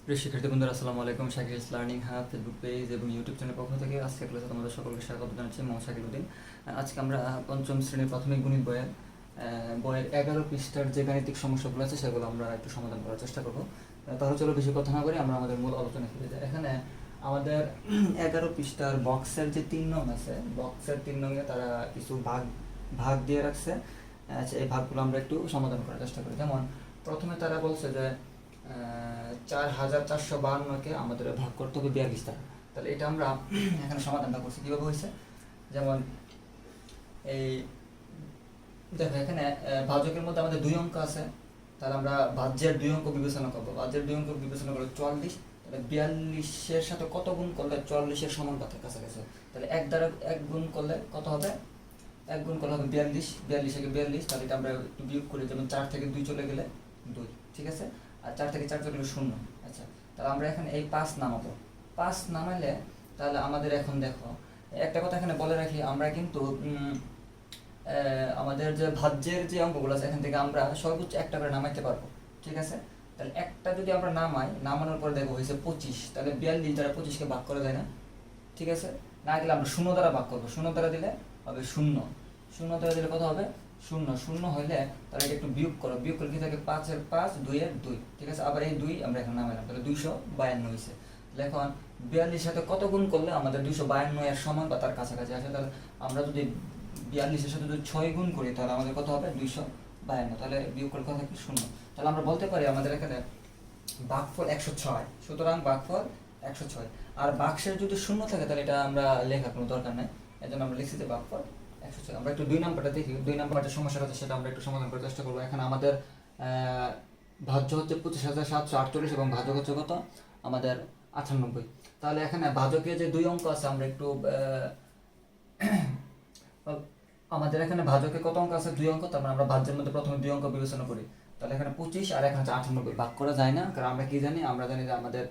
প্রিয় শিক্ষার্থী বন্ধুরা, আসসালামু আলাইকুম। Shakil learning hub Facebook page এবং ইউটিউব চ্যানেল পক্ষ থেকে আজকে ক্লাসে তোমাদের সকলকে স্বাগত জানাচ্ছি। মোহাম্মদ শাকিল উদ্দিন। আজকে আমরা পঞ্চম শ্রেণীর প্রাথমিক গণিত বইয়ের 11 পৃষ্ঠার যে গাণিতিক সমস্যাগুলো আছে সেগুলো আমরা একটু সমাধান করার চেষ্টা করবো। তাহলে চলো বেশি কথা না করে আমরা আমাদের মূল আলোচনা ফিরে যাই। এখানে আমাদের 11 পৃষ্ঠার বক্সের যে 3 নং আছে, বক্সের 3 নংয়ে তারা কিছু ভাগ দিয়ে রাখছে। আচ্ছা, এই ভাগগুলো আমরা একটু সমাধান করার চেষ্টা করি। যেমন প্রথমে তারা বলছে যে 4452কে আমাদের ভাগ করতে হবে 42 দ্বারা। তাহলে এটা আমরা এখানে সমাধানটা করছি কীভাবে হয়েছে। যেমন এই দেখো, এখানে ভাজকের মধ্যে আমাদের 2 অঙ্ক আছে। তাহলে আমরা ভাজ্যের 2 অঙ্ক বিবেচনা করবো। ভাজ্যের 2 অঙ্ক বিবেচনা করলে 44, তাহলে 42-এর সাথে কত গুণ করলে 44-এর সমানুপাতের কাছাকাছি। তাহলে 1 দ্বারা 1 গুণ করলে কত হবে? 1 গুণ করলে হবে 42, 42 তাহলে এটা আমরা একটু বিয়োগ করি। যেমন 4 থেকে 2 চলে গেলে 2, ঠিক আছে। আর 4 থেকে 4 চলে গেলে 0। আচ্ছা, তাহলে আমরা এখানে এই 5 নামাবো। 5 নামালে তাহলে আমাদের এখন দেখো, একটা কথা এখানে বলে রাখি, আমরা কিন্তু আমাদের যে ভাজ্যের যে অঙ্কগুলো আছে এখান থেকে আমরা সর্বোচ্চ একটা করে নামাইতে পারবো, ঠিক আছে। তাহলে একটা যদি আমরা নামানোর পরে দেখো হয়েছে 25, তাহলে 42 দ্বারা 25কে ভাগ করা যায় না, ঠিক আছে। না গেলে আমরা 0 দ্বারা ভাগ করবো। 0 দ্বারা দিলে হবে 0, 0 দ্বারা দিলে কত হবে? 0। 0 হইলে তাহলে এটা একটু বিয়োগ করো। বিয়োগ করলে কি থাকে? 5-এর 5, 2-এর 2, ঠিক আছে। আবার এই 2 আমরা এখন নামাইলাম, তাহলে 252 হয়েছে। তাহলে এখন 42 সাথে কত গুণ করলে আমাদের 252 এর সমান বা তার কাছাকাছি আসে? তাহলে আমরা যদি 42-এর সাথে যদি 6 গুণ করি তাহলে আমাদের কত হবে? 252। তাহলে বিয়োগ করলে কত থাকে? 0। তাহলে আমরা বলতে পারি আমাদের এখানে ভাগফল 106। সুতরাং ভাগফল 106। আর বাক্সের যদি 0 থাকে তাহলে এটা আমরা লেখার কোনো দরকার নেই, এই জন্য আমরা লিখছি যে ভাগফল 106। আমরা একটু 2 নাম্বারটা দেখি। 2 নাম্বারটা সমস্যাটা আছে সেটা আমরা একটু সমাধান করার চেষ্টা করবো। এখানে আমাদের ভাজ্য হচ্ছে 25,748 এবং ভাজক হচ্ছে কত? আমাদের 98। তাহলে এখানে ভাজকে যে 2 অঙ্ক আছে আমরা একটু আমাদের এখানে ভাজকে কত অঙ্ক আছে? 2 অঙ্ক। তারপর আমরা ভাজ্যের মধ্যে প্রথমে 2 অঙ্ক বিবেচনা করি। তাহলে এখানে 25 আর এখানে 98 ভাগ করা যায় না, কারণ আমরা কি জানি? আমরা জানি যে আমাদের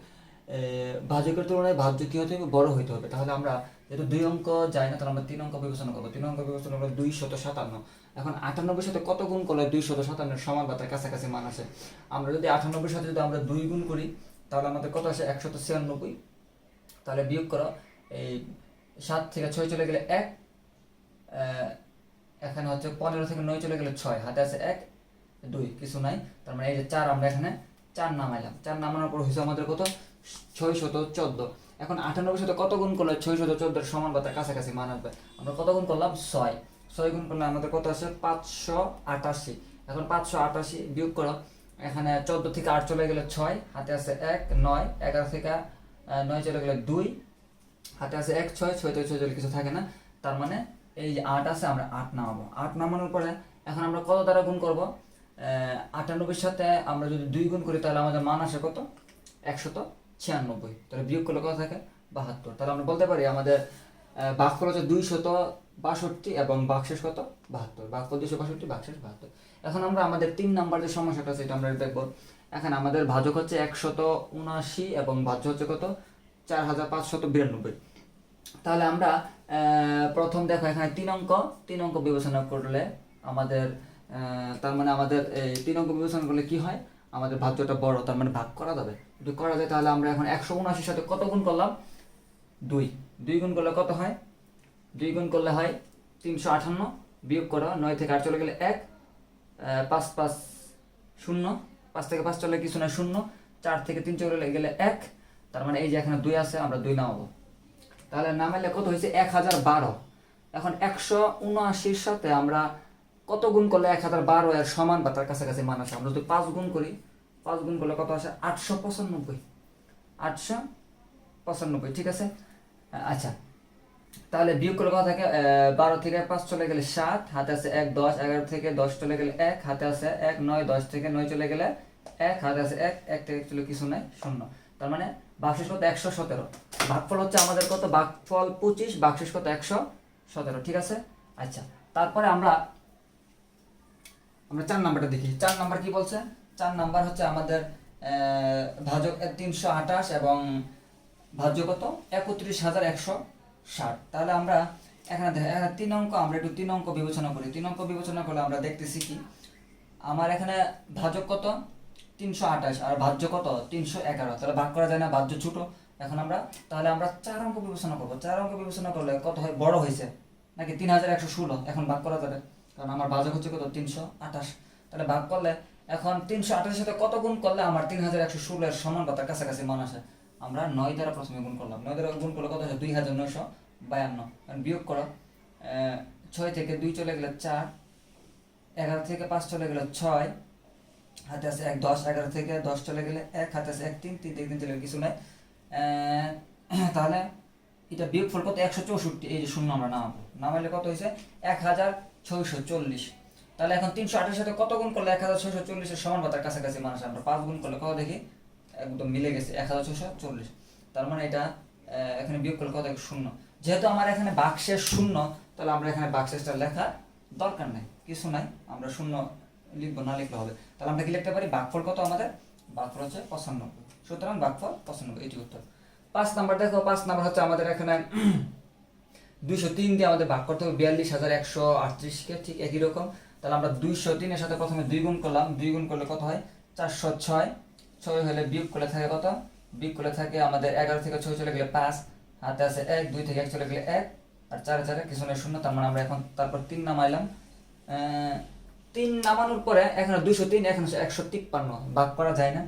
ভাজকের তুলনায় ভাজ্য কি হতে হবে? বড় হইতে হবে। তাহলে আমরা যেহেতু 2 অঙ্ক যায় না, তাহলে আমরা 3 অঙ্ক বিবেচনা করবো। 3 অঙ্ক বিবেচনা করলে 257। এখন 98 সাথে কত গুণ করলে 257 সমান বা তার কাছাকাছি মান আসে? আমরা যদি 98 সাথে যদি আমরা 2 গুণ করি তাহলে আমাদের কত আসে? 196। তাহলে বিয়োগ করো, এই 7 থেকে 6 চলে গেলে 1, এখানে হচ্ছে 15 থেকে 9 চলে গেলে 6, হাতে আছে 1, 2, কিছু নাই। তার মানে এই যে 4, আমরা এখানে 4 নামাইলাম। 4 নামানোর পর হয়েছে আমাদের কত? 614। এখন 98 সাথে কত গুণ করলে 614 সমান বা তার কাছাকাছি মান আসবে? আমরা কত গুণ করলাম? 6 গুণ করলে আমাদের কত আসে? 588। এখন 588 বিয়োগ করো, এখানে 14 থেকে 8 চলে গেলে 6, হাতে আছে 1, 9, 11 থেকে 9 চলে গেলে 2, হাতে আছে 1, 6, 6 থেকে 6 চলে কিছু থাকে না। তার মানে এই যে 8 আছে, আমরা 8 নামাবো। 8 নামানোর পরে এখন আমরা কত দ্বারা গুণ করব? 98 সাথে আমরা যদি 2 গুণ করি তাহলে আমাদের মান আসে কত? 196। তাহলে বিয়োগ করলে কত থাকে? 72। তাহলে আমরা বলতে পারি আমাদের ভাগফল হচ্ছে 262 এবং ভাগশেষ কত? 72। ভাগফল 262, ভাগশেষ 72। এখন আমরা আমাদের 3 নাম্বার যে সমস্যাটা আছে এটা আমরা দেখব। এখানে আমাদের ভাজক হচ্ছে 179 এবং ভাজ্য হচ্ছে কত? 4592। তাহলে আমরা প্রথম দেখো এখানে 3 অঙ্ক বিবেচনা করলে আমাদের তার মানে আমাদের এই 3 অঙ্ক বিবেচনা করলে কি হয়? আমাদের ভাজ্যটা বড়, তার মানে ভাগ করা যাবে। যদি করা যায় তাহলে আমরা এখন 179 সাথে কত গুণ করলাম? 2 গুণ করলে কত হয়? 2 গুণ করলে হয় 358। বিয়োগ করো, 9 থেকে 8 চলে গেলে 1, 5, 5, 0, 5 থেকে 5 চলে কিছু না 0, 4 থেকে 3 চলে গেলে 1। তার মানে এই যে এখানে 2 আছে, আমরা 2 নামাবো। তাহলে নামাইলে কত হয়েছে? 1012। এখন 179-র সাথে আমরা কত গুণ করলে 1012 এর সমান বা তার কাছাকাছি মান আসে? আমরা যদি 5 গুণ করি, 5 গুণ করলে কত আসে? 895। 895, ঠিক আছে। আচ্ছা, তাহলে বিয়োগ করে কত থাকে? 12 থেকে 5 চলে গেলে 7, হাতে আছে 1, 10, 11 থেকে 10 চলে গেলে 1, হাতে আছে 1, 9, 10 থেকে 9 চলে গেলে 1, হাতে আছে 1, 1 থেকে চলে কিছু নাই, 0। তার মানে ভাগশেষ কত? 117। ভাগফল হচ্ছে আমাদের কত? ভাগফল 25, ভাগশেষ কত? 117, ঠিক আছে। আচ্ছা, তারপরে আমরা 4 নাম্বারটা দেখি। 4 নাম্বার কি বলছে? 4 নাম্বার হচ্ছে আমাদের ভাজক 328 এবং ভাজ্য কত? 31,160। তাহলে আমরা এখানে 3 অঙ্ক, আমরা একটু 3 অঙ্ক বিবেচনা করি। 3 অঙ্ক বিবেচনা করলে আমরা দেখতেছি কি আমার এখানে ভাজক কত? 328 আর ভাজ্য কত 311, তাহলে ভাগ করা যায় না, ভাজ্য ছোট। এখন আমরা তাহলে আমরা 4 অঙ্ক বিবেচনা করবো। 4 অঙ্ক বিবেচনা করলে কত হয়, বড় হয়েছে নাকি 3116, এখন ভাগ করা যাবে কারণ আমার ভাজক হচ্ছে কত 328। তাহলে ভাগ করলে এখন 328 সাথে কত গুণ করলে আমার 3116 এর সমান বা তার কাছাকাছি মান আসে। আমরা 9 দ্বারা প্রথমে গুণ করলাম, 9 দ্বারা গুণ করলে কত আসে 2952। বিয়োগ করো, 6 থেকে 2 চলে গেলে 4, 11 থেকে 5 চলে গেলে 6, হাতে আছে 1, 10, 11 থেকে 10 চলে গেলে 1, হাতে আছে 1, 3 থেকে 3 চলে গেলে কিছু নাই। তাহলে এটা বিয়োগফল কত 164, এই যে শূন্য আমরা নামাইলে কত হয়েছে 1640। তাহলে এখন 328 সাথে কত গুণ করলে 1640 এর সমান বা তার কাছাকাছি মান আসে। আমরা 5 গুণ করলে কত দেখি, একদম মিলে গেছে 1640। তার মানে এটা এখানে বিয়োগ করলে কত শূন্য। যেহেতু আমার এখানে বাক্সের শূন্য, তাহলে আমরা এখানে বাক্সেসটা লেখার দরকার নাই, কিছু নাই, আমরা শূন্য লিখবো, না লিখলে হবে। তাহলে আমরা কি লিখতে পারি, ভাগফল কত আমাদের, ভাগফল হচ্ছে 95। সুতরাং ভাগফল 95, এটি উত্তর। 5 নাম্বার দেখো, 5 নাম্বার হচ্ছে আমাদের এখানে 203 দিয়ে আমাদের ভাগ করতে হবে 42138 কে, ঠিক একই রকম। তাহলে আমরা 203 এর সাথে প্রথমে 2 গুণ করলাম, 2 গুণ করলে কত হয় 406, 6 হলে বিয়োগ করলে থাকে কত, বিয়োগ করলে থাকে আমাদের 11 থেকে 6 চলে গেলে 5, হাতে আছে 1, 2 থেকে 1 চলে গেলে 1, আর 4 4 কিছু নেই শূন্য। তার মানে আমরা এখন তারপর 3 নামাইলাম, 3 নামানোর পরে এখানে 203, এখানে 153, ভাগ করা যায় না।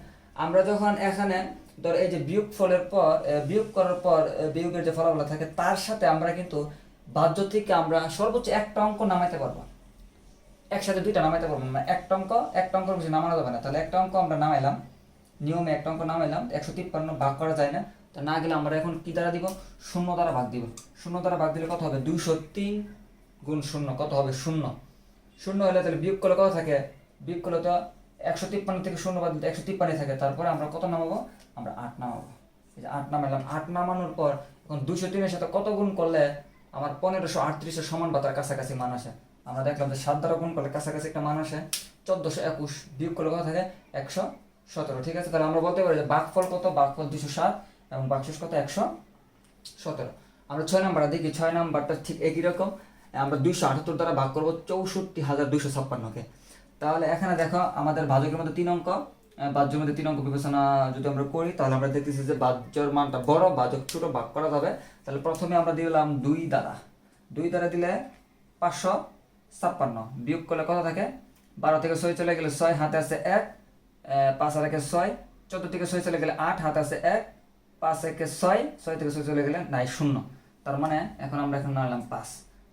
আমরা যখন এখানে ধর এই যে বিয়োগ ফলের পর বিয়োগ করার পর বিয়োগের যে ফলাফল থাকে তার সাথে আমরা কিন্তু বাহ্য থেকে আমরা সর্বোচ্চ একটা অঙ্ক নামাইতে পারবো, একসাথে দুইটা নামাইতে পারবো না। একটা অঙ্ক বেশি নামানো যাবে না। তাহলে একটা অঙ্ক আমরা নামাইলাম, নিয়মে একটা অঙ্ক নামাইলাম, 153 ভাগ করা যায় না। তা না গেলে আমরা এখন কি দ্বারা দিব, শূন্য দ্বারা ভাগ দিব। শূন্য দ্বারা ভাগ দিলে কত হবে, 203 গুণ শূন্য কত হবে, শূন্য। শূন্য হলে তাহলে বিয়োগ করলে কত থাকে, বিয়োগ করলে তো 153 থেকে শূন্য বাদ দিলে 153 থাকে। তারপরে আমরা কত নামাবো, আমরা 8 নামাবো। এই যে 8 নামাইলাম, 8 নামানোর পর এখন 203 এর সাথে কত গুণ করলে আমার 1538 এর সমান বা তার কাছাকাছি মান আসে। আমরা দেখলাম যে 7 দ্বারা গুণ করলে কাছাকাছি একটা মান আসে 1421, বিয়োগ করলে কত থাকে 117। ঠিক আছে, তাহলে আমরা বলতে পারি যে ভাগফল কত, ভাগফল 207 এবং ভাগশেষ কত 117। আমরা 6 নাম্বারটা দেখি, 6 নাম্বারটা ঠিক একই রকম। আমরা 278 দ্বারা ভাগ করবো 64256কে। তাহলে এখানে দেখো আমাদের ভাজকের মধ্যে 3 অঙ্ক, বাহ্যের মধ্যে 3 অঙ্ক বিবেচনা যদি আমরা করি তাহলে আমরা দেখতেছি যে বাহ্যের মানটা বড়, ভাজক ছোট, ভাগ করা যাবে। তাহলে প্রথমে আমরা দিলাম 2 দ্বারা দিলে 556, বিয়োগ করলে কত থাকে 12 থেকে 6 চলে গেলে 6, হাতে আছে 1, 5 আর 1 6, 14 থেকে 6 চলে গেলে 8, হাতে আছে 1, 5 1 6, 6 থেকে 6 চলে গেলে নাই শূন্য। তার মানে এখন আমরা এখন নামালাম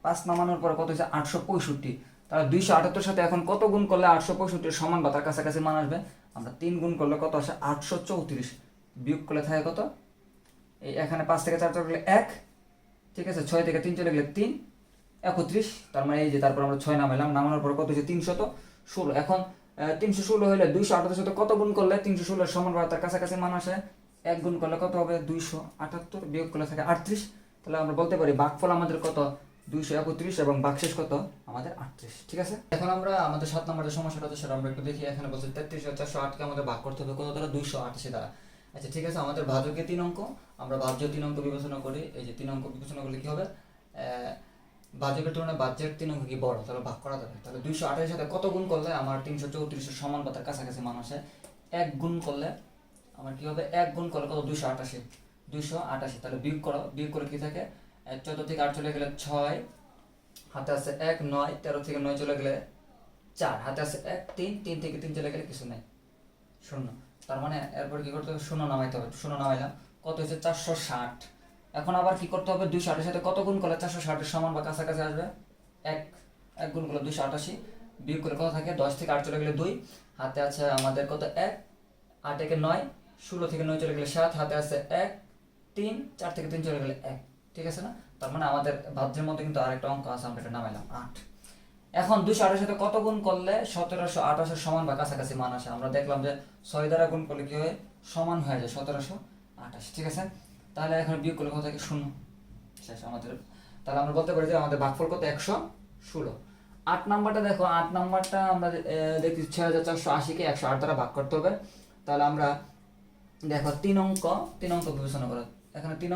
5 নামানোর পরে কত হচ্ছে 865। তাহলে 278 সাথে এখন কত গুণ করলে 865 সমান বা তার কাছাকাছি মান আসবে, আমরা 3 গুণ করলে কত আসে 834, বিয়োগ করলে থাকে কত, এই এখানে 5 থেকে 4 চলে গেলে 1, ঠিক আছে, 6 থেকে 3 চলে গেলে 3, 31। তার মানে এই যে তারপর আমরা 6 নামাইলাম, নামানোর পর কত হচ্ছে 316। এখন 316 হলে 278 সাথে কত গুণ করলে 316 সমান বা তার কাছাকাছি মান আসে, 1 গুণ করলে কত হবে 278, বিয়োগ করলে থাকে 38। তাহলে আমরা বলতে পারি ভাগফল আমাদের কত 231 এবং ভাগশেষ কত আমাদের 38। ঠিক আছে, এখন আমরা আমাদের 7 নম্বরের যে সমস্যাটা আছে সেটা আমরা একটু দেখি। এখানে বলছে 33408 কে আমাদের ভাগ করতে হবে কত দ্বারা, 288 দ্বারা। আচ্ছা ঠিক আছে, আমাদের ভাজকে 3 অঙ্ক, আমরা ভাজ্য 3 অঙ্ক বিবেচনা করি। এই যে 3 অঙ্ক বিবেচনা করলে কি হবে, ভাজকের তুলনায় ভাজ্যের 3 অঙ্ক কি বড়, তাহলে ভাগ করা যাবে। তাহলে 228 সাথে কত গুণ করলে আমার 334 এর সমান বা তার কাছাকাছি মান আসে, 1 গুণ করলে আমার কি হবে, 1 গুণ করলে কত 288। তাহলে বিয়োগ করো, বিয়োগ করে কি থাকে 14 থেকে 8 চলে গেলে 6, হাতে আছে 1, 9, 13 থেকে 9 চলে গেলে 4, হাতে আছে 1, 3 থেকে 3 চলে গেলে কিছু নেই শূন্য। তার মানে এরপর কি করতে হবে, শূন্য নামাইতে হবে। শূন্য নামাইলাম, কত হচ্ছে 460। এখন আবার কি করতে হবে, 260 এর সাথে কত গুণ করলে 460 এর সমান বা কাছাকাছি আসবে, 1 গুণ করলে 288, বিয়োগ করে কত থাকে 10 থেকে 8 চলে গেলে 2, হাতে আছে আমাদের কত 1, 8 থেকে 9, 16 থেকে 9 চলে গেলে 7, হাতে আছে 1, 3, 4 থেকে 3 চলে গেলে 1। ঠিক আছে না, তার মানে আমাদের ভাজ্যের মধ্যে কিন্তু আরেকটা অঙ্ক আছে, আমরা এটা নামাইলাম 8। এখন 228 সাথে কত গুণ করলে 1728 এর সমান বা কাছাকাছি মান আসে, আমরা দেখলাম যে 6 দ্বারা গুণ করলে কি হয়, সমান হয়ে যায় 1728। ঠিক আছে, তাহলে এখন বিয়োগ করলে কত থাকে 0 শেষ আমাদের। তাহলে আমরা বলতে পারি যে আমাদের ভাগফল কত 116। 8 নাম্বারটা দেখো, 8 নাম্বারটা আমরা দেখি 6480 কে 108 দ্বারা ভাগ করতে হবে। তাহলে আমরা দেখো 3 অঙ্ক বিবেচনা করো। এখানে 3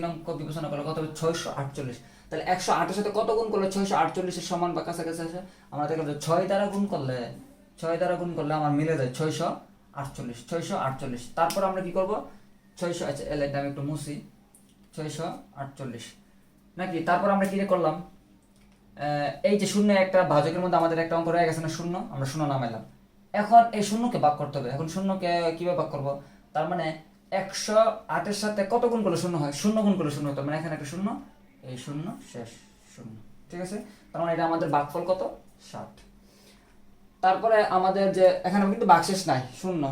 অঙ্ক বিবেচনা করলে কত হবে 648। তাহলে 108 এর সাথে কত গুণ করলে 648 এর সমান বা কাছাকাছি আসে, আমরা দেখলাম যে 6 দ্বারা গুণ করলে আমার মিলে যায় আটচল্লিশ, 648। তারপর আমরা কি করব 600, আচ্ছা এই লাইনটা আমি একটু মুছি, 648 নাকি। তারপর আমরা কি করলাম, এই যে শূন্য একটা ভাজকের মধ্যে আমাদের একটা অঙ্ক রয়ে গেছে না শূন্য, আমরা শূন্য নামাইলাম। এখন এই শূন্যকে ভাগ করতে হবে। এখন শূন্যকে কিভাবে ভাগ করব, তার মানে 108-এর সাথে কত গুণ করলে শূন্য হয়, শূন্য গুণ করলে শূন্য হয়। তার মানে এখানে একটা শূন্য, এই শূন্য শেষ শূন্য, ঠিক আছে। তার মানে এটা আমাদের ভাগফল কত, 7। তারপরে আমাদের যে এখানে কিন্তু ভাগশেষ নাই, শূন্য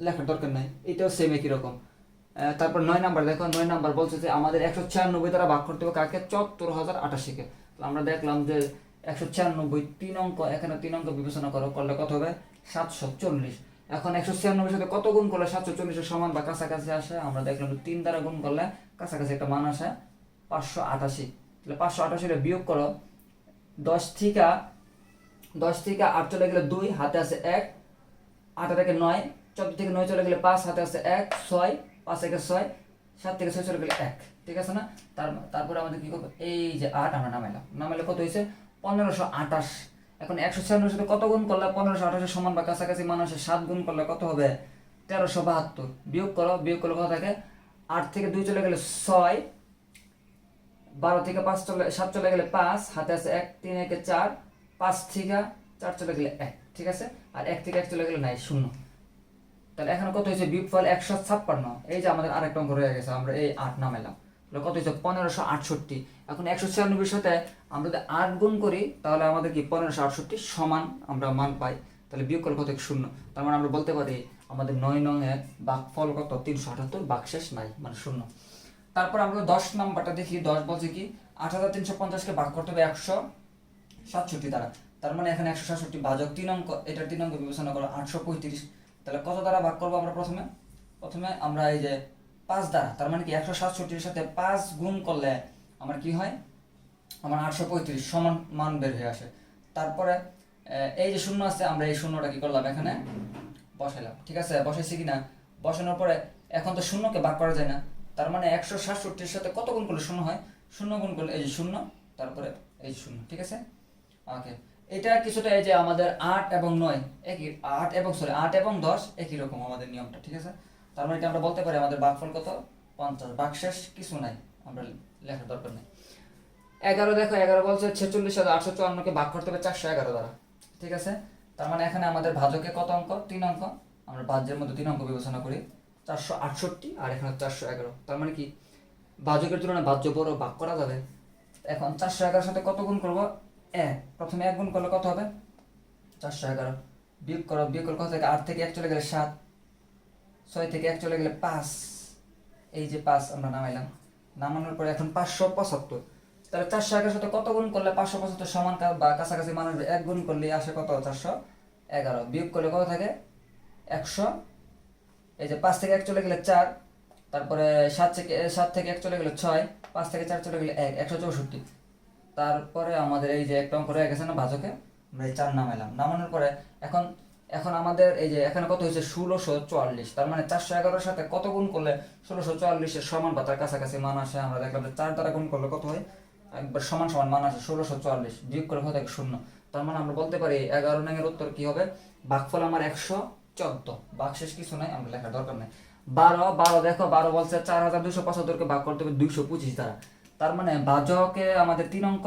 লেখার দরকার নাই, এটাও সেম একই রকম। তারপর 9 নাম্বার দেখো, 9 নাম্বার বলছে যে আমাদের 196 দ্বারা ভাগ করতে হবে কাকে, 74,088-কে। আমরা দেখলাম যে 196 3 অঙ্ক, এখানে 3 অঙ্ক বিবেচনা করলে কত হবে, 740। এখন 196 সাথে কত গুণ করলে 740 এর সমান বা কাছাকাছি আসে, আমরা দেখলাম 3 দ্বারা গুণ করলে কাছাকাছি একটা মান আসে 588। তাহলে 588 বিয়োগ করো, 10 থেকে 8 চলে গেলে 2, হাতে আছে 1, 8 থেকে 9, 14 থেকে 9 চলে গেলে 5, হাতে আছে 1, 6, 5 থেকে 6, 7 থেকে 6 চলে গেলে 1, ঠিক আছে না। তারপরে আমাদের কি করবো, এই যে 8 আমরা নামাইলে কত হয়েছে, 1528। এখন 196 সাথে কত গুণ করলে 1528 সমান বা কাছাকাছি মান আসে, 7 গুণ করলে কত হবে, 1372। বিয়োগ করলে কত থাকে, 8 থেকে 2 চলে গেলে 6, 12 থেকে 7 চলে গেলে 5, হাতে আছে 1, 3 একে 4, 5 থেকে 4 চলে গেলে 1, ঠিক আছে। আর 1 থেকে 1 চলে গেলে নাই, শূন্য। তাহলে এখন কত হয়েছে, বিয়োগফল 156। এই যে আমাদের আরেকটা অঙ্ক রয়ে গেছে, আমরা এই 8 নামাইলাম, তাহলে কত হয়েছে 1568। এখন 196 সাথে আমরা যদি 8 গুণ করি তাহলে আমাদের কি 1568 সমান আমরা মান পাই। তাহলে বিয়োগ করলে কত, শূন্য। তার মানে আমরা বলতে পারি আমাদের 9 নংয়ের ভাগফল কত, 378, ভাগশেষ নাই, মানে শূন্য। তারপর আমরা 10 নাম্বারটা দেখি। 10 বলছে কি 8350-কে ভাগ করতে হবে 167 দ্বারা। তার মানে এখানে 167 ভাজক 3 অঙ্ক, এটার 3 অঙ্ক বিবেচনা করো 835। তাহলে কত দ্বারা ভাগ করবো আমরা, প্রথমে আমরা এই যে 5 দ্বারা, তার মানে কি 167-এর সাথে 5 গুণ করলে আমার কি হয়, আমার 835 সমান মান বের হয়ে আসে। তারপরে এই যে শূন্য আছে, আমরা এই শূন্যটা কি করলাম, এখানে বসাইলাম, ঠিক আছে। বসাইছি কিনা, বসানোর পরে এখন তো শূন্যকে ভাগ করা যায় না, তার মানে 167-এর সাথে কত গুণ করলে শূন্য হয়, শূন্য গুণ করলে এই যে শূন্য, তারপরে এই যে শূন্য, ঠিক আছে। ওকে, এটা কিছুটা এই যে আমাদের 8 এবং 9 একই, 8 এবং 10 একই রকম আমাদের নিয়মটা, ঠিক আছে। তার মানে এটা আমরা বলতে পারি আমাদের ভাগফল কত, 50। ভাগশেষ কিছু নাই, আমরা লেখার দরকার নেই। 11 দেখো, 11 বলছে 46,854-কে ভাগ করতে হবে 411 দ্বারা, ঠিক আছে। তার মানে এখানে আমাদের ভাজকে কত অঙ্ক, 3 অঙ্ক, আমরা ভাজ্যের মধ্যে 3 অঙ্ক বিবেচনা করি, 468 আর এখানে 411। তার মানে কি ভাজকের তুলনায় ভাজ্য বড়, ভাগ করা যাবে। এখন 411-এর সাথে কত গুণ করবো, 1, প্রথমে 1 গুণ করলে কত হবে, 411। বিয়োগ করলে কত থেকে, 8 থেকে 1 চলে গেলে 7, 6 থেকে 1 চলে গেলে 5, এই যে 5 আমরা নামানোর পরে এখন 575। তাহলে 411-এর সাথে কত গুণ করলে 575 সমান বা কাছাকাছি মান আসবে, 1 গুণ করলে আসে কত, 411। বিয়োগ করলে কত থাকে, 100, এই যে 5 থেকে 1 চলে গেলে 4, তারপরে 7 থেকে 1 চলে গেলে 6, 5 থেকে 4 চলে গেলে 1, 164। তারপরে আমাদের এই যে একটা অঙ্ক রয়ে গেছে না ভাজকে, আমরা এই 4 নামানোর পরে এখন আমাদের এই যে এখানে কত হয়েছে, 1644। তার মানে 411-এর সাথে কত গুণ করলে 1644-এর সমান বা তার কাছাকাছি মান আসে, আমরা দেখলাম যে 4 দ্বারা গুণ করলে কত হয়, একবার সমান মান আসে 1644। বিয়োগ করে কত, শূন্য। তার মানে আমরা বলতে পারি 11 নং এর উত্তর কি হবে, ভাগফল আমার 114, ভাগশেষ কিছু নাই, আমরা লেখার দরকার নাই। 12 দেখো, 12 বলছে 4275-কে ভাগ করতে হবে 225 দ্বারা। তার মানে ভাজকে আমাদের 3 অঙ্ক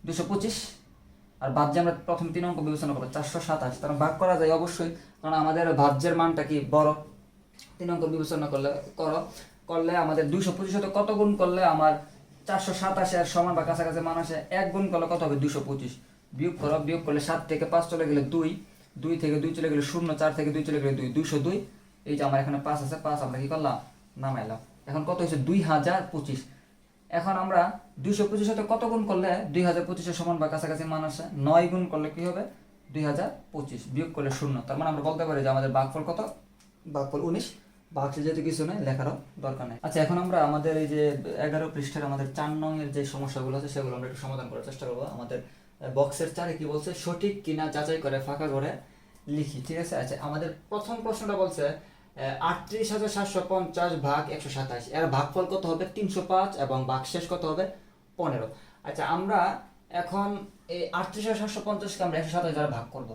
225, আর ভাজ্যে আমরা প্রথম 3 অঙ্ক বিবেচনা করবো 427। তার ভাগ করা যায় অবশ্যই, কারণ আমাদের ভাজ্যের মানটা কি বড়। 3 অঙ্ক বিবেচনা করলে আমাদের 225 সাথে কত গুণ করলে আমার 427 এর সমান বা কাছাকাছি মান আসে, 1 গুণ করলে কত হবে, 225। বিয়োগ করলে 7 থেকে 5 চলে গেলে 2, 2 থেকে 2 চলে গেলে 0, 4 থেকে 2 চলে গেলে 2, 202। এই যে আমার এখানে 5 আছে, 5 আমরা কি করলাম, নামাইলাম। এখন কত হয়েছে, 2025। এখন আমরা 225 সাথে কত গুণ করলে 2025-এর সমান বা কাছাকাছি মান আসে, 9 গুণ করলে কি হবে, 2025। বিয়োগ করলে 0। তার মানে আমরা বলতে পারি যে আমাদের ভাগফল কত, ভাগফল 19। ভাগশেষ যেহেতু কিছু নেই, লেখারও দরকার নেই। আচ্ছা, এখন আমরা আমাদের এই যে 11 পৃষ্ঠার আমাদের 4 নং এর যে সমস্যাগুলো আছে সেগুলো আমরা একটু সমাধান করার চেষ্টা করবো। আমাদের বক্সের 4-এ কি বলছে, সঠিক কিনা যাচাই করে ফাঁকা করে লিখি, ঠিক আছে। আচ্ছা, আমাদের প্রথম প্রশ্নটা বলছে 38,750 ভাগ 127, এর ভাগফল কত হবে, 305, এবং ভাগশেষ কত হবে, 15। আচ্ছা, আমরা এখন এই 38,750-কে আমরা 127 দ্বারা ভাগ করব।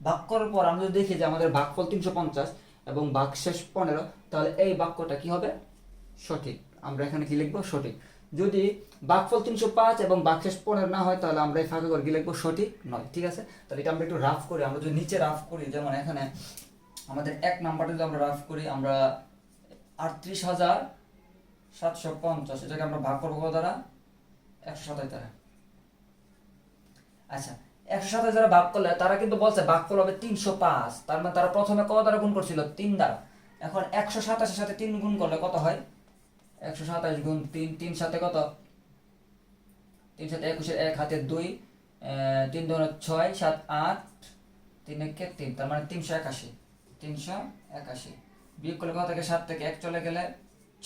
ভাগ করার পর আমরা যদি দেখি যে আমাদের ভাগফল 350, এবং ভাগশেষ 15, তাহলে এই বাক্যটা কি হবে? সঠিক। আমরা এখানে কি লিখবো? সঠিক। যদি ভাগফল 305 এবং ভাগশেষ 15 না হয়, তাহলে আমরা এই ফাঁকা করে কি লিখবো? সঠিক নয়। ঠিক আছে, তাহলে এটা আমরা একটু রাফ করি। আমরা যদি নিচে রাফ করি, যেমন এখানে আমাদের 1 নাম্বারটা যদি আমরা রাফ করি, আমরা 38,750, এটাকে আমরা ভাগ করবো কত দ্বারা? 127 দ্বারা। আচ্ছা, 127 দ্বারা ভাগ করলে তারা কিন্তু বলছে ভাগফল হবে 305, তার মানে তারা প্রথমে কত দ্বারা গুণ করছিল? 3 দ্বারা। এখন 127 এর সাথে 3 গুণ করলে কত হয়? 127 গুণ 3, 3 সাথে কত? 3 সাথে 21, 1 হাতে 2, 3 2 6, 7 8, 3 1 3, তার মানে 381। 381 বিয়োগ করলে কত থাকে? 7 থেকে 1 চলে গেলে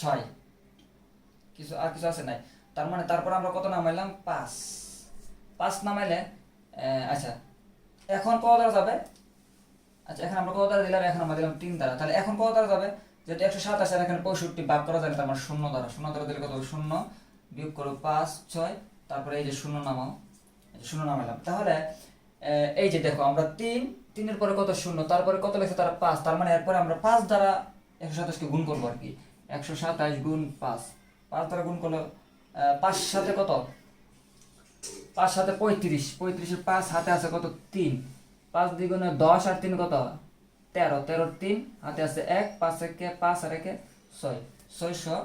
6, কিছু আর কিছু আছে নাই। তার মানে তারপর আমরা কত নামাইলাম? 5 নামাইলে আচ্ছা এখন কত দ্বারা যাবে? আচ্ছা, এখন আমরা কত দ্বারা দিলাম? এখন আমরা দিলাম 3 দ্বারা। তাহলে এখন কত দ্বারা যাবে? যেহেতু 127 আর এখানে 65 ভাগ করা যায় না, তার মানে 0 দ্বারা। 0 দ্বারা দিলে কত হবে? 0 বিয়োগ করো 5 6, তারপরে এই যে 0 নামাও, 0 নামাইলাম। তাহলে এই যে দেখো, আমরা 3 এর পরে কত? 0, তারপরে কত লিখছে তারা? 5, তার মানে এরপরে আমরা 5 দ্বারা 127 কে গুণ করবো আর কি। 127 গুণ 5, 5 দ্বারা গুণ করলে 5 সাথে কত? 5 সাথে 35, 35 এর 5 হাতে আছে কত? 3, 5 দ্বিগুণে 10 আর 3 কত? 13, 13 3 হাতে আছে 1, 5 একে 5 আর একে 6, 600,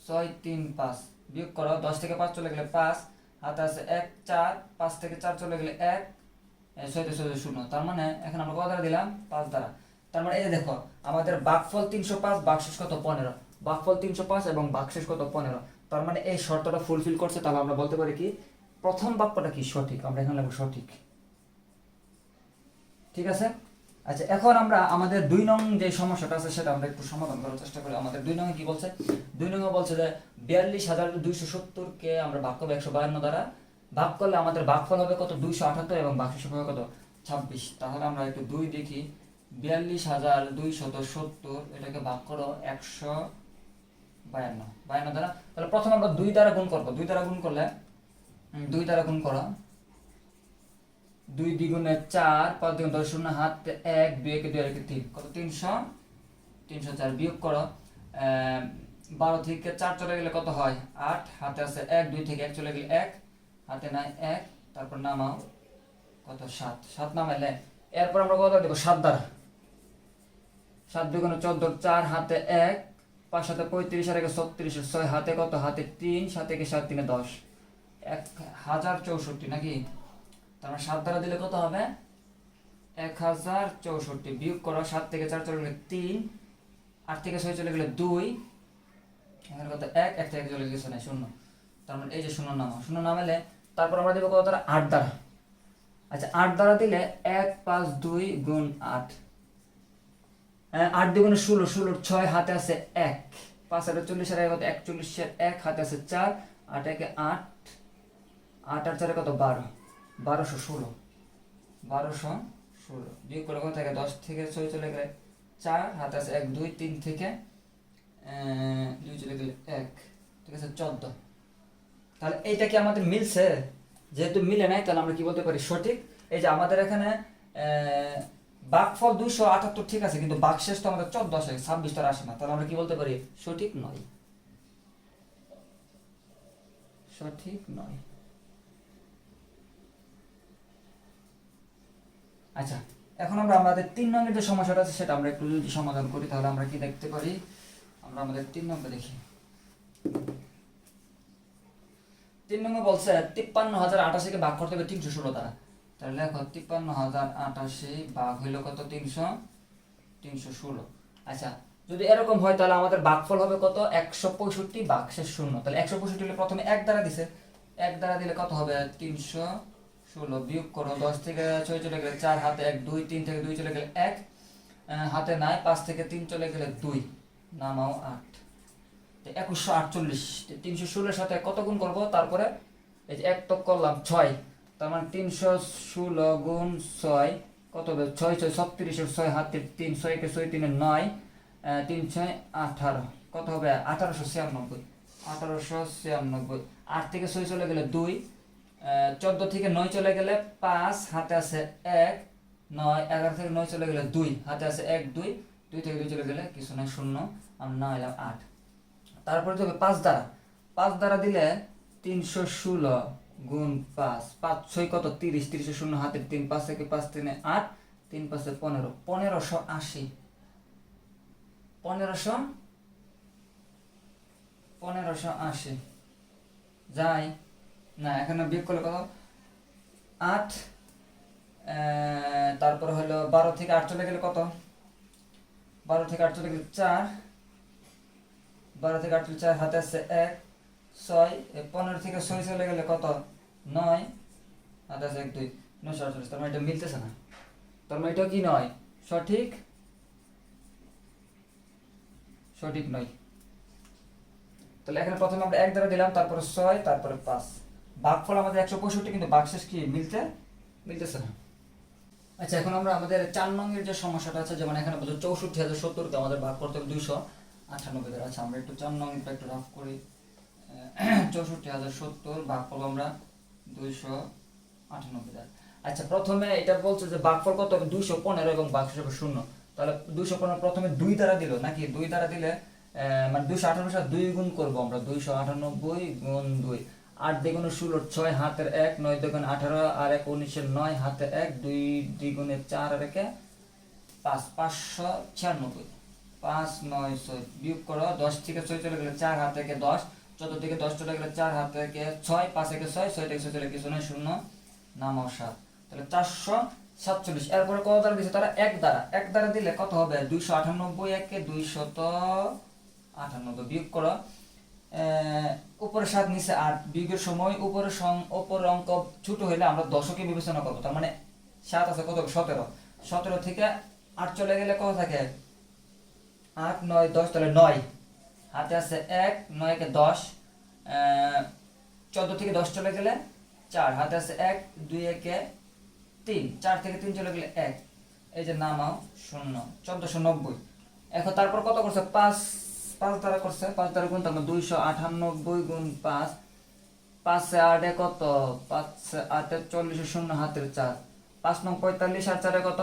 6 3 5 বিয়োগ করো, 10 থেকে 5 চলে গেলে 5, হাতে আছে 1 4, 5 থেকে 4 চলে গেলে 1, 6 থেকে 6 0, তার মানে এখন আমরা কত দ্বারা দিলাম? 5 দ্বারা। তার মানে এই যে দেখো, আমাদের ভাগফল 305, ভাগশেষ কত? 15। ভাগফল 305 এবং ভাগশেষ কত? 15। তার মানে এই শর্তটা ফুলফিল করছে। তাহলে আমরা বলতে পারি কি প্রথম বাক্যটা কি? সঠিক। আমরা এখানে লিখব সঠিক। ঠিক আছে। আচ্ছা, এখন আমরা আমাদের 2 নং যে সমস্যাটা আছে সেটা আমরা একটু সমাধান করার চেষ্টা করি। আমাদের 2 নং কি বলছে? 2 নং বলছে যে 42,270 কে আমরা ভাগ করব 152 দ্বারা। ভাগ করলে আমাদের ভাগফল হবে কত? 278 এবং ভাগশেষ হবে কত? 26। তাহলে আমরা একটু 2 দেখি। 42,270 এটাকে ভাগ করো 152 দ্বারা। তাহলে প্রথমে আমরা 2 দ্বারা গুণ করব। 2 দ্বারা গুণ করলে 2 দ্বারা গুণ করো, 2 দ্বিগুণে 4, 5 দ্বিগুণে 10, 0 হাতে 1, 2 একে 2 আর একে 3, কত? 304 বিয়োগ করো, 12 থেকে 4 চলে গেলে কত হয়? 8, হাতে আছে 1, 2 থেকে 1 চলে গেলে 1, হাতে নাই 1, তারপর নামাও কত? 7 নামাইলে এরপর আমরা কত দেব? 7 দ্বারা। 7 দ্বিগুণে 14, 4 হাতে 1, 5 সাথে 35 আর একে 36, 6 হাতে কত? হাতে 3, 7 একে 7 3 10, 1064 নাকি? তার মানে 7 দ্বারা দিলে কত হবে? 1064 বিয়োগ করো, 7 থেকে 4 চলে গেলে 3, 8 থেকে 6 চলে গেলে 2, এখানে কত? 1, 1 থেকে চলে গেছে না 0, তার মানে এই যে 0 নামাও। 0 নামালে তারপর আমরা দেব কত দ্বারা? 8 দ্বারা। আচ্ছা, 8 দ্বারা দিলে 1 5 2 গুণ 8, 8 দ্বিগুণে 16, 16 6 হাতে আছে 1, 5 আর 40 আর কত? 41 এর 1 হাতে আছে 4, 8 একে 8, 8 আর 4 কত? 12, 1216, 1216 বিয়োগ করে কত থাকে? 10 থেকে 6 চলে গেলে 4, হাতে আছে 1 2 3 থেকে 2 চলে গেলে 1, ঠিক আছে 14। তাহলে এইটা কি আমাদের মিলছে? যেহেতু মিলে নাই, তাহলে আমরা কি বলতে পারি? সঠিক। এই যে আমাদের এখানে ভাগফল 278 ঠিক আছে, কিন্তু ভাগশেষ তো আমাদের 14 আসে, 26 তো আসে না। তাহলে আমরা কি বলতে পারি? সঠিক নয়। সঠিক নয়। আচ্ছা, এখন আমরা আমাদের 3 নম্বরের যে সমস্যাটা আছে সেটা আমরা একটু যদি সমাধান করি, তাহলে আমরা কি দেখতে পারি? আমরা আমাদের 3 নম্বর দেখি। 3 নম্বর বলছে 53,088 কে ভাগ করতে হবে 316 দ্বারা। তাহলে দেখো 53,088 ভাগ হইল কত? 316। আচ্ছা, যদি এরকম হয় তাহলে আমাদের ভাগফল হবে কত? 165 ভাগশেষ 0। তাহলে 165 হলে প্রথমে 1 দ্বারা দিছে, 1 দ্বারা দিলে কত হবে? 316 বিয়োগ করো, 10 থেকে 6 চলে গেলে 4, হাতে 1 2, 3 থেকে 2 চলে গেলে 1, হাতে নাই 5 থেকে 3 চলে গেলে 2, নামাও 8, 2148। 316 এর সাথে কত গুণ করব? তারপরে এই যে 1 তো করলাম 6, তার মানে 316 গুণ 6 কত হবে? 6 6 36 এর 6 হাতে 3, 6 কে 6 3 9, 3 6 18, কত হবে? 1896, 1896। 8 থেকে 6 চলে গেলে 2, 14 থেকে 9 চলে গেলে 5, হাতে আছে 1, 9, 11 থেকে 9 চলে গেলে 2, হাতে আছে 1 2, 2 থেকে 2 চলে গেলে কিছু নাই 0, আমরা না এলাম 8। তারপরে দেবে 5 দ্বারা, 5 দ্বারা দিলে 316 গুণ 5, 5 6 কত 30, 30 0 হাতে 3, 5 থেকে 5 3 8, 3 5 15, 1580, 1580 যাই না, এখানে বিয়োগ করলে কত 8, তারপরে হলো 12 থেকে 8 চলে গেলে কত, 12 থেকে 8 চলে গেলে 4, 12 থেকে 8 চলে 4, হাতে আছে 1 6, 15 থেকে 6 চলে গেলে কত 9, হাতে আছে 1 2, 948। তার মানে এটা মিলতেছে না, তার মানে এটা কি নয়, সঠিক নয়। তাহলে এখানে প্রথমে আমরা 1 দ্বারা দিলাম, তারপরে 6, তারপরে 5, ভাগফল আমাদের 165, কিন্তু ভাগশেষ কি মিলতেছে না। আচ্ছা, এখন আমরা আমাদের 4 নংয়ের যে সমস্যাটা আছে, যেমন এখানে বলছে 64,070 কে আমাদের ভাগ করতে হবে 298 দ্বারা। আচ্ছা, আমরা একটু 4 নংটা একটু রাফ করি। 64,070 ভাগ করব আমরা 298 দ্বারা। আচ্ছা, প্রথমে এটা বলছে যে ভাগফল কত হবে 215 এবং ভাগশেষ হবে 0। তাহলে 215 প্রথমে 2 দ্বারা দিল নাকি, 2 দ্বারা দিলে মানে 298 সাথে 2 গুণ করব আমরা, 298 গুণ 2, 8 দ্বিগুণে 16, 6 হাতের 1, 9 দ্বিগুণে 18 আর 1 19, 9 হাতে 1, 2 দ্বিগুণে 4 আর 1 5, 596, 5 9 6 বিয়োগ করো, 10 থেকে 6 চলে গেলে 4 হাতে 10, 14 থেকে 10 চলে গেলে 4 হাতে 6, 5 6, 6 থেকে 6 চলে কিছু নয় 0, নামাও 7, তাহলে 447। এরপরে কত দ্বারা দিছে তারা 1 দ্বারা, 1 দ্বারা দিলে কত হবে 298, 1 298, বিয়োগ করো, উপরে 7 নিচে 8, বিয়োগের সময় উপরের অঙ্ক ছোট হইলে আমরা দশকে বিবেচনা করব। তার মানে 7 আছে কত 17, 17 থেকে 8 চলে গেলে কত থাকে 8 9 10, তাহলে 9 হাতে আছে 1, 9 কে 10, 14 থেকে 10 চলে গেলে 4 হাতে আছে 1, 2 কে 3, 4 থেকে 3 চলে গেলে 1, এই যে নামাও 0, 1490। এখন তারপর কত করছে 5 দ্বারা করছে, 5 দ্বারা গুণ, তার 298 গুণ 5, 5 8 কত 5 8 40, 0 হাতের 4, 5 9 45 আর 4 কত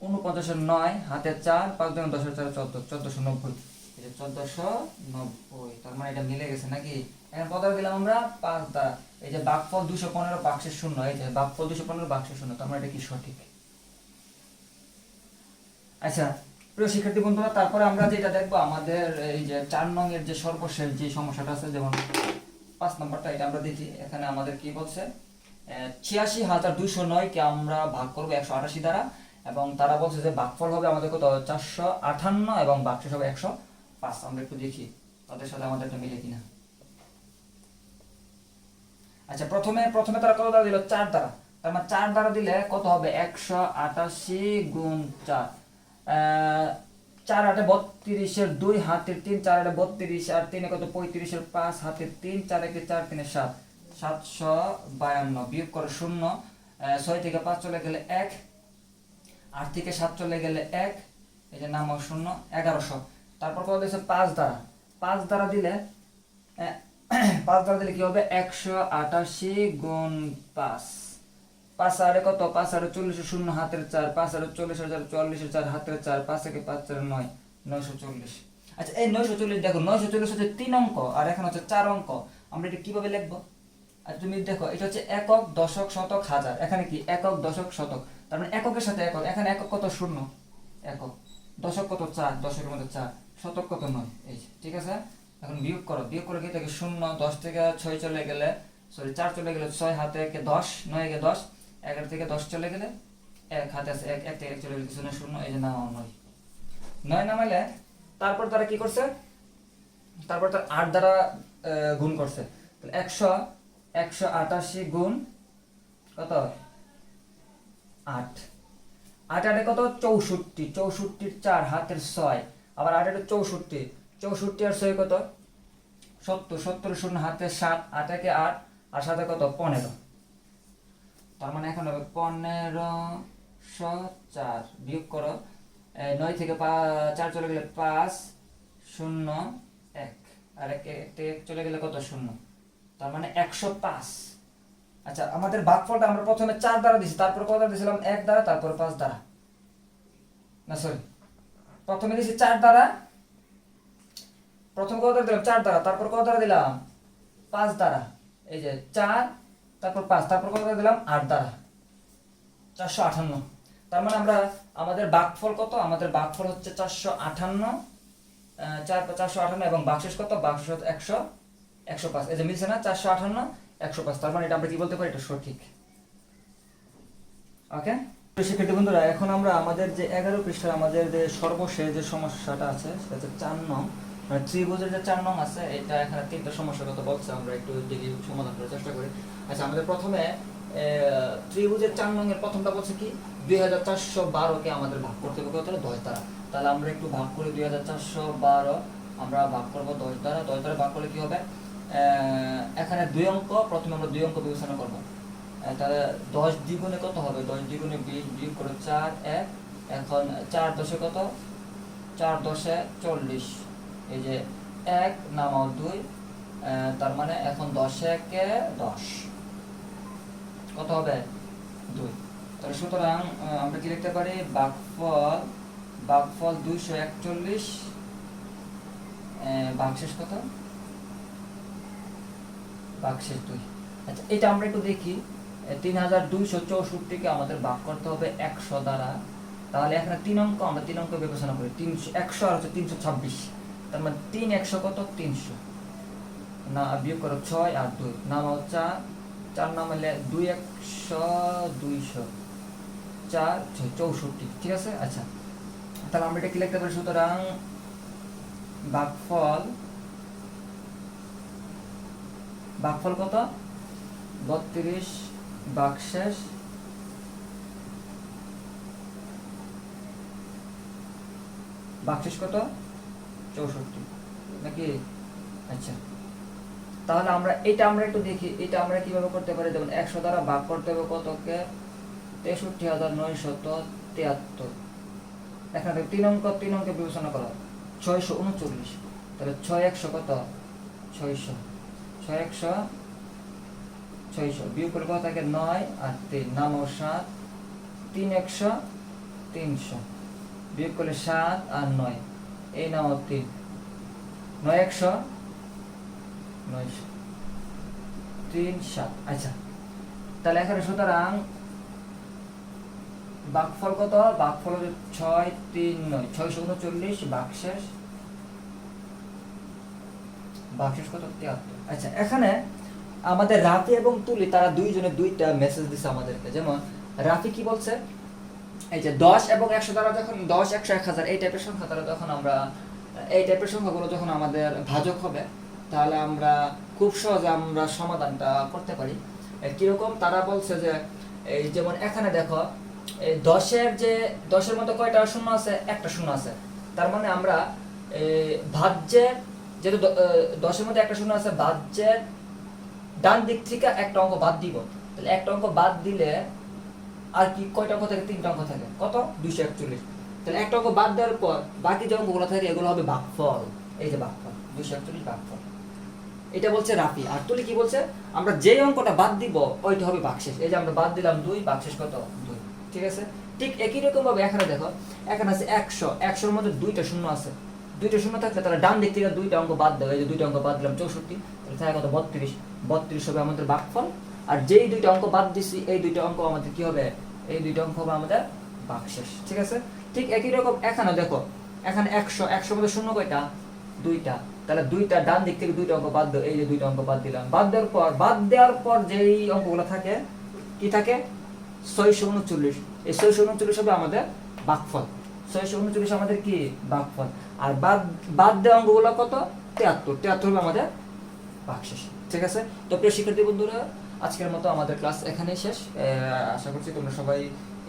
49, 9 হাতে 4, 5 2 10 4 14, 1490, এই যে 1490। তার মানে এটা মিলে গেছে নাকি। এখন কত দিলাম আমরা 5 দ্বারা, এই যে ভাগফল 215 ভাগশেষ 0, এই যে ভাগফল 215 ভাগশেষ 0, তার মানে এটা কি সঠিক। আচ্ছা প্রিয় শিক্ষার্থী বন্ধুরা, তারপরে আমরা যেটা দেখবো আমাদের এই যে 4 নং এর যে সর্বশেষ যে সমস্যাটা আছে, যেমন 5 নম্বরটা, এটা আমরা দেখি। এখানে আমাদের কি বলছে 86,209 কে আমরা ভাগ করব 188 দ্বারা, এবং তারা বলছে যে ভাগফল হবে আমাদের কত 458 এবং ভাগশেষ হবে 105। আমরা একটু দেখি তাদের সাথে আমাদের এটা মিলে কিনা। আচ্ছা, প্রথমে তারা কত দ্বারা দিল 4 দ্বারা, তার মানে 4 দ্বারা দিলে কত হবে 188 গুণ 4, 4 8 32 এর 2 হাতের 3, 4 8 32 আর 3 কত 35 এর 5 হাতের 3, 4 1 4 3 7, 752 বিয়োগ করে 0, 6 থেকে 5 চলে গেলে 1, 8 থেকে 7 চলে গেলে 1, এই যে নামাও 0, 1100। তারপর কত দিয়েছে 5 দ্বারা, 5 দ্বারা দিলে 5 দ্বারা দিলে কি হবে 188 গুণ 5, 5 8 কত 5 8 40, 0 হাতের 4, 5 8 40 40 4 হাতের 4, 5 1 5 4 9, 940। আচ্ছা, এই 940 দেখো 940 হচ্ছে 3 অঙ্ক আর এখানে হচ্ছে 4 অঙ্ক, আমরা এটা কিভাবে লিখবো। আর তুমি দেখো এটা হচ্ছে একক দশক শতক হাজার, এখানে কি একক দশক শতক, তার মানে এককের সাথে একক, এখানে একক কত 0 একক, দশক কত 4, দশকের মধ্যে 4, শতক কত 9, এই ঠিক আছে। এখন বিয়োগ করো কি থাকে 0, 10 থেকে 6 চলে গেলে 4 চলে গেলে 6 হাতে 10, 9 কে 10, 11 থেকে 10 চলে গেলে 1 হাতে আছে 1, 1 থেকে 1 চলে গেলে কিছু না 0, এই যে নাও 9 নামাইলে তারপর তারা কি করছে, তারপর তার 8 দ্বারা গুণ করছে, তাহলে 188 গুণ কত 8, 8 8 কত 64, 64 4 হাতের 6, আবার 8 8 64, 64 আর 6 কত 70, 70 0 হাতে 7, 8 1 8 আর 7 কত 15, তার মানে এখন হবে 1504 বিয়োগ করো, 9 থেকে 4 চলে গেলে 5 0 1 আর 1 চলে গেলে কত 0, তার মানে 105, আচ্ছা আমাদের ভাগফলটা আমরা প্রথমে 4 দ্বারা দিছি, তারপর কত দ্বারা দিছিলাম 1 দ্বারা, তারপর 5 দ্বারা, না সরি প্রথমে দিছি 4 দ্বারা, প্রথম কত দ্বারা দিলাম 4 দ্বারা, তারপর কত দ্বারা দিলাম 5 দ্বারা, এই যে 4 তারপর 5, তারপর কত দ্বারা দিলাম 8 দ্বারা, 458। তার মানে আমরা আমাদের ভাগফল কত, আমাদের ভাগফল হচ্ছে 458, 458 এবং ভাগশেষ কত, ভাগশেষ হচ্ছে 105। এই যে মিলছে না, 458 105, তার মানে এটা আমরা কি বলতে পারি, এটা সঠিক। ওকে শিক্ষার্থী বন্ধুরা, এখন আমরা আমাদের যে 11 পৃষ্ঠার আমাদের যে সর্বশেষ যে সমস্যাটা আছে সেটা হচ্ছে 4 নং, মানে ত্রিভুজের যে 4 নং আছে, এটা এখানে তিনটা সমস্যার কথা বলছে, আমরা একটু দেখি সমাধান করার চেষ্টা করি। আচ্ছা আমাদের প্রথমে ত্রিভুজের 4 নং এর প্রথমটা বলছে কি 2412 কে আমাদের ভাগ করতে হবে কত, 10 দ্বারা। তাহলে আমরা একটু ভাগ করি, 2412 আমরা ভাগ করব 10 দ্বারা। 10 দ্বারা ভাগ করলে কি হবে, এখানে 2 অঙ্ক, প্রথমে আমরা 2 অঙ্ক বিবেচনা করব। তাহলে 10 দ্বিগুণে কত হবে, 10 দ্বিগুণে 20, বিয়োগ করে 4 1, এখন 4 10 কত, 4 10 40, এই যে 1 নামাও 2, তার মানে এখন 10 1 10 কত হবে 2। তাহলে সুতরাং আমরা কি লিখতে পারি, ভাগফল 241, ভাগশেষ কত, ভাগশেষ 2। আচ্ছা এটা আমরা একটু দেখি, 3264 কে আমাদের ভাগ করতে হবে 100 দ্বারা। তাহলে এখানে 3 অঙ্ক, আমরা 3 অঙ্ক বিবেচনা করি, 300 100 আর হচ্ছে 326, তার মানে 3 100 কত 300, না বিয়োগ করো 6 আর 2, নামাও 4 নামালে 2 100 200, 4 6 64, ঠিক আছে। আচ্ছা তাহলে আমরা এটা কি লিখতে পারি, সুতরাং ভাগফল কত 32, ভাগশেষ কত 64 নাকি। আচ্ছা তাহলে আমরা এটা আমরা একটু দেখি, এটা আমরা কিভাবে করতে পারি, যেমন 100 দ্বারা ভাগ করতে হবে কতকে, 63973। এখানে 3 অঙ্ক বিবেচনা করা, 639, তাহলে 6 100 কত 600, 6 100 600, বিয়োগ করে কত থাকে 9 আর 3, নামও 7, 3 100 300, বিয়োগ করলে 7 আর 9, এই নাও 3, 9 100 900 3 7। আচ্ছা তাহলে এখানে সুতরাং ভাগফল কত, ভাগফল হচ্ছে 6 3 9, 639, ভাগশেষ কত 73। আচ্ছা এখানে আমাদের রাফি এবং তুলি তারা দুইজনে দুইটা মেসেজ দিছে আমাদেরকে। যেমন রাফি কি বলছে, এই যে 10 এবং 100 দ্বারা যখন 10 100 1000 এই টাইপের সংখ্যা দ্বারা যখন আমরা এই টাইপের সংখ্যাগুলো যখন আমাদের ভাজক হবে, তাহলে আমরা খুব সহজে আমরা সমাধানটা করতে পারি। কিরকম, তারা বলছে যে এই যেমন এখানে দেখো এই 10 এর মধ্যে কয়টা শূন্য আছে, একটা শূন্য আছে, তার মানে আমরা ভাজ্যের যেহেতু 10 এর মধ্যে একটা শূন্য আছে, ভাজ্যের ডান দিক থেকে একটা অঙ্ক বাদ দিব। তাহলে একটা অঙ্ক বাদ দিলে আর কি কয়টা অঙ্ক থাকে, 3টা অঙ্ক থাকে, কত 241। তাহলে একটা অঙ্ক বাদ দেওয়ার পর বাকি যে অঙ্কগুলো থাকে এগুলো হবে ভাগফল, এই যে ভাগফল 241 ভাগফল, এটা বলছে রাফি। আর তুলি কি বলছে, আমরা যে অঙ্কটা বাদ দিব ওইটা হবে ভাগশেষ। এই যে আমরা বাদ দিলাম 2, ভাগশেষ কত 2, ঠিক আছে। ঠিক একই রকম ভাবে এখানে দেখো, এখানে আছে 100, 100 এর মধ্যে 2টা শূন্য আছে, 2টা শূন্য থাকলে তাহলে ডান দিক থেকে 2টা অঙ্ক বাদ দেবে, এই যে 2টা অঙ্ক বাদ দিলাম 64, তাহলে থাকে কত 32 হবে আমাদের ভাগফল। আর যেই 2টা অঙ্ক বাদ দিছি এই 2টা অঙ্ক আমাদের কি হবে, এই 2টা অঙ্ক হবে আমাদের ভাগশেষ, ঠিক আছে। ঠিক একই রকম এখানে দেখো, এখানে 100 মধ্যে শূন্য কয়টা, 2টা, তাহলে 2টা ডান দিক থেকে 2টা অঙ্ক বাদ দাও, এই যে 2টা অঙ্ক বাদ দিলাম। বাদ দেওয়ার পর যেই অঙ্কগুলো থাকে কি থাকে 639, এই 639 হবে আমাদের ভাগফল, 639 আমাদের কি ভাগফল। আর বাদ দেওয়া অঙ্কগুলো কত 73 হবে আমাদের ভাগশেষ, ঠিক আছে। তো প্রিয় শিক্ষার্থী বন্ধুরা, আজকের মতো আমাদের ক্লাস এখানেই শেষ। আশা করছি তোমরা সবাই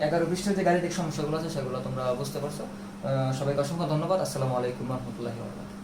11 পৃষ্ঠার যে গাণিতিক সমস্যাগুলো আছে সেগুলো তোমরা বুঝতে পারছো। সবাইকে অসংখ্য ধন্যবাদ। আসসালামু আলাইকুম ওয়া রাহমাতুল্লাহি ওয়া বারাকাতুহু।